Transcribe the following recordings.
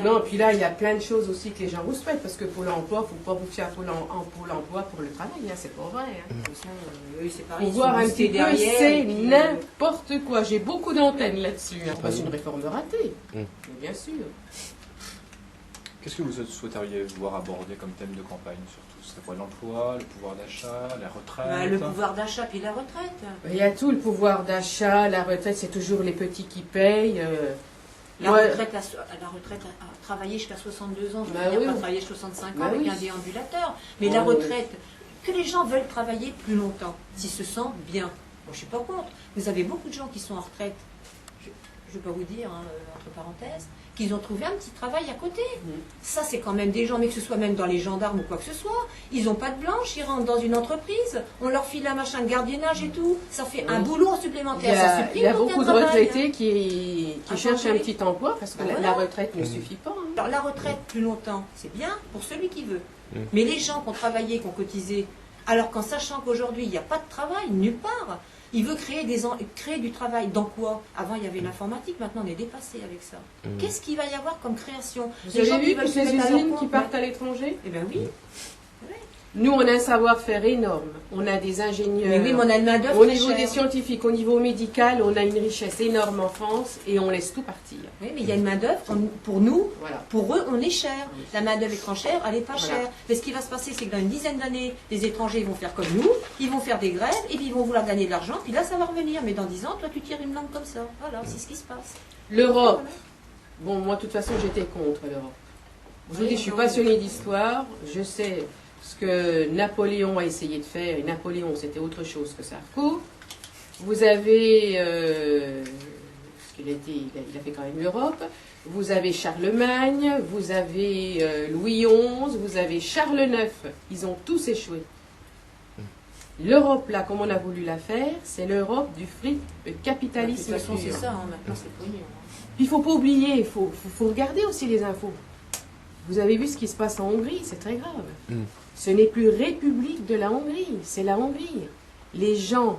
Non, puis là, il y a plein de choses aussi que les gens vous souhaitent, parce que Pôle emploi, il ne faut pas vous fier à Pôle emploi pour le travail, hein, c'est pas vrai. Hein. De toute façon, oui, c'est pareil. Pour voir un petit peu, c'est n'importe quoi. J'ai beaucoup d'antennes là-dessus. Hein. C'est une réforme ratée, mais bien sûr. Qu'est-ce que vous souhaiteriez voir aborder comme thème de campagne surtout? Ce serait quoi? L'emploi, le pouvoir d'achat, la retraite? Le pouvoir d'achat puis la retraite. Il y a tout, le pouvoir d'achat, la retraite, c'est toujours les petits qui payent. La retraite à travailler jusqu'à 62 ans, je veux dire pas travailler 65 ans avec un déambulateur. Mais la retraite, que les gens veulent travailler plus longtemps, s'ils se sentent bien. Moi, je ne suis pas contre. Vous avez beaucoup de gens qui sont en retraite, je ne vais pas vous dire, hein, entre parenthèses, qu'ils ont trouvé un petit travail à côté. Ça, c'est quand même des gens, mais que ce soit même dans les gendarmes ou quoi que ce soit, ils n'ont pas de blanche, ils rentrent dans une entreprise, on leur file un machin de gardiennage et tout, ça fait un boulot supplémentaire. Il y a beaucoup de retraités qui cherchent un petit emploi, parce que la retraite ne suffit pas. Hein. Alors la retraite plus longtemps, c'est bien pour celui qui veut. Mais les gens qui ont travaillé, qui ont cotisé, alors qu'en sachant qu'aujourd'hui, il n'y a pas de travail, nulle part, il veut créer du travail. Dans quoi? Avant, il y avait l'informatique, maintenant on est dépassé avec ça. Qu'est-ce qu'il va y avoir comme création? Vous avez vu toutes ces usines qui partent à l'étranger? Eh bien oui. Nous, on a un savoir-faire énorme. On a des ingénieurs. Mais oui, mais on a une main-d'œuvre au niveau des scientifiques, au niveau médical, on a une richesse énorme en France et on laisse tout partir. Oui, mais il y a une main-d'œuvre pour nous, voilà. Pour eux, on est cher. La main-d'œuvre étrangère, elle n'est pas chère. Mais ce qui va se passer, c'est que dans une dizaine d'années, les étrangers vont faire comme nous, ils vont faire des grèves et puis ils vont vouloir gagner de l'argent, puis là, ça va revenir. Mais dans 10 ans, toi, tu tires une langue comme ça. Voilà, c'est ce qui se passe. L'Europe. Bon, moi, de toute façon, j'étais contre l'Europe. Je vous dis, je suis passionnée d'histoire, je sais ce que Napoléon a essayé de faire, et Napoléon c'était autre chose que Sarko. Vous avez, il a fait quand même l'Europe, vous avez Charlemagne, vous avez Louis XI, vous avez Charles IX, ils ont tous échoué. L'Europe, là, comme on a voulu la faire, c'est l'Europe du capitalisme. De toute façon, c'est ça, hein, maintenant c'est pognon. Il ne faut pas oublier, il faut regarder aussi les infos. Vous avez vu ce qui se passe en Hongrie, c'est très grave. Ce n'est plus République de la Hongrie, c'est la Hongrie. Les gens,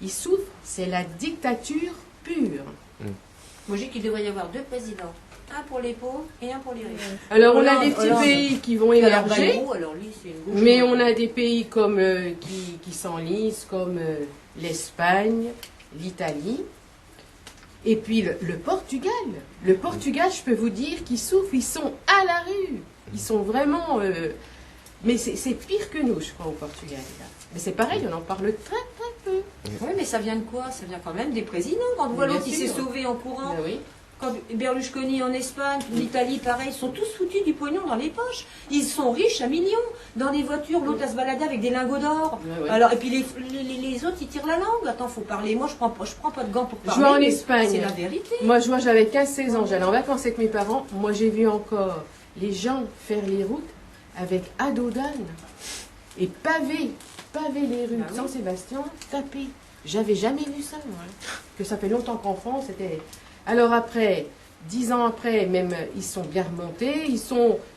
ils souffrent, c'est la dictature pure. Moi, je dis qu'il devrait y avoir 2 présidents. Un pour les pauvres et un pour les riches. Alors, on a des petits pays qui vont émerger, mais on a des pays comme, qui s'enlisent, comme l'Espagne, l'Italie, et puis le Portugal. Le Portugal, je peux vous dire qu'ils souffrent, ils sont à la rue. Ils sont vraiment... mais c'est pire que nous, je crois, au Portugal. Là. Mais c'est pareil, on en parle très très peu. Oui, mais ça vient de quoi? Ça vient quand même des présidents. Quand vous voyez l'autre qui s'est sauvé en courant, quand Berlusconi en Espagne, l'Italie, pareil, ils sont tous foutus du pognon dans les poches. Ils sont riches à millions. Dans des voitures, l'autre à se balader avec des lingots d'or. Alors, et puis les autres, ils tirent la langue. Attends, faut parler. Moi, je prends pas de gants pour parler. Je vois en Espagne. C'est la vérité. Moi, je vois, j'avais 15-16 ans, j'allais en vacances avec mes parents. Moi, j'ai vu encore les gens faire les routes avec ado d'âne et paver les rues de Saint-Sébastien, taper. J'avais jamais vu ça, moi. Que ça fait longtemps qu'en France, c'était... Alors après, 10 ans après, même, ils sont bien remontés.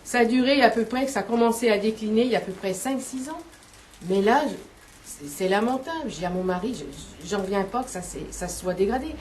Ça a duré à peu près, que ça a commencé à décliner il y a à peu près 5-6 ans. Mais là, c'est lamentable. Je dis à mon mari, j'en reviens pas que ça se soit dégradé.